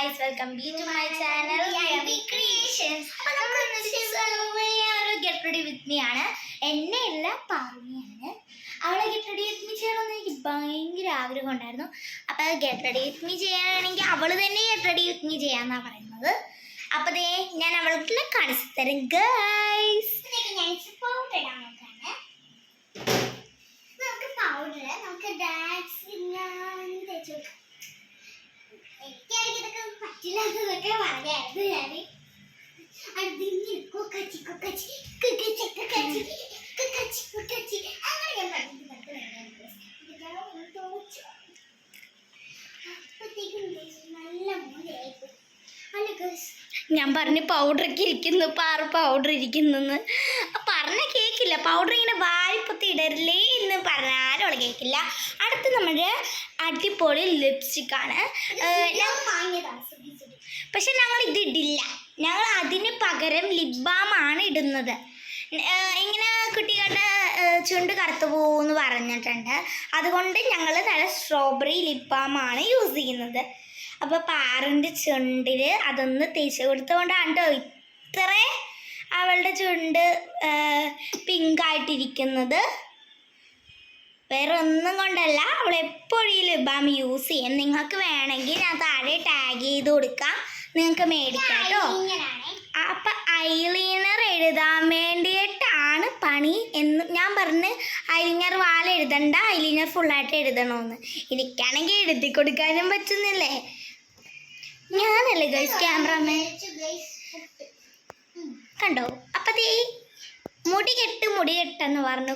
guys, welcome back to my channel Yummy Creations. അപ്പോൾ നമ്മൾ ഒരു ഗെറ്റ് റെഡി വിത്ത് മീ ആണ്. എന്നെ അല്ല പറഞ്ഞാണ്. അവളെ ഗെറ്റ് റെഡി വിത്ത് മീ ചെയ്യണമെന്ന് എനിക്ക് ഭയങ്കര ആഗ്രഹം ഉണ്ടായിരുന്നു. അപ്പോൾ ഗെറ്റ് റെഡി വിത്ത് മീ ചെയ്യാനാണെങ്കിൽ അവൾ തന്നെ ഗെറ്റ് റെഡി വിത്ത് മീ ചെയ്യാന്നാണ് പറയുന്നത്. അപ്പോൾ ദേ ഞാൻ അവൾക്ക് കാണിച്ചു തരും ഗൈസ്. പൗഡർ ഇടാൻ നോക്കാണ്. നമുക്ക് പൗഡർ നമുക്ക് ഡാൻസ് തേച്ച് വെക്കാം. എനിക്കാണെങ്കിൽ ഇതൊക്കെ പറ്റില്ലാത്തതൊക്കെ പറയായിരുന്നു ഞാൻ. അതിങ്ങനെ കൊക്കച്ചി കൊക്കച്ചി കൊക്കച്ചി കൊക്കച്ചി കൊക്കച്ചി കൊക്കച്ചി അങ്ങനെ ഞാൻ പഠിക്കുന്നുണ്ട്. നല്ല മൂലയായിപ്പോയി. ഞാൻ പറഞ്ഞു പൗഡറൊക്കെ ഇരിക്കുന്നു, പാറ പൗഡർ ഇരിക്കുന്നെന്ന്. പറഞ്ഞ കേൾക്കില്ല. പൗഡർ ഇങ്ങനെ വാരിപ്പൊത്തി ഇടരില്ലേ എന്ന് പറഞ്ഞാലും അവൾ കേൾക്കില്ല. അടുത്ത് നമ്മുടെ അടിപൊളി ലിപ്സ്റ്റിക്കാണ്. പക്ഷെ ഞങ്ങൾ ഇതിടില്ല. ഞങ്ങൾ അതിന് പകരം ലിപ് ബാമാണ് ഇടുന്നത്. ഇങ്ങനെ കുട്ടികളുടെ ചുണ്ട് കറുത്തു പോകുമെന്ന് പറഞ്ഞിട്ടുണ്ട്. അതുകൊണ്ട് ഞങ്ങൾ നല്ല സ്ട്രോബെറി ലിപ് ബാമാണ് യൂസ് ചെയ്യുന്നത്. അപ്പോൾ പാറിൻ്റെ ചുണ്ടിൽ അതൊന്ന് തേച്ച് കൊടുത്തുകൊണ്ടാണ് കേട്ടോ ഇത്ര അവളുടെ ചുണ്ട് പിങ്കായിട്ടിരിക്കുന്നത്. വേറെ ഒന്നും കൊണ്ടല്ല, അവൾ എപ്പോഴും ഈ ലിപ് ബാം യൂസ് ചെയ്യും. നിങ്ങൾക്ക് വേണമെങ്കിൽ ഞാൻ താഴെ ടാഗ് ചെയ്ത് കൊടുക്കാം, നിങ്ങൾക്ക് മേടിക്കാം കേട്ടോ. അപ്പം ഐലൈനർ എഴുതാൻ വേണ്ടിയിട്ടാണ് പണി എന്ന് ഞാൻ പറഞ്ഞ് ഐലൈനർ വാല എഴുതണ്ട, ഐലൈനർ ഫുള്ളായിട്ട് എഴുതണമെന്ന്. എനിക്കാണെങ്കിൽ എഴുതി കൊടുക്കാനും പറ്റുന്നില്ലേ. ഞാനല്ലേ ഗൈസ് ക്യാമറമാൻ, കണ്ടോ? അപ്പം ദേ മുടി കെട്ടെന്ന് പറഞ്ഞു.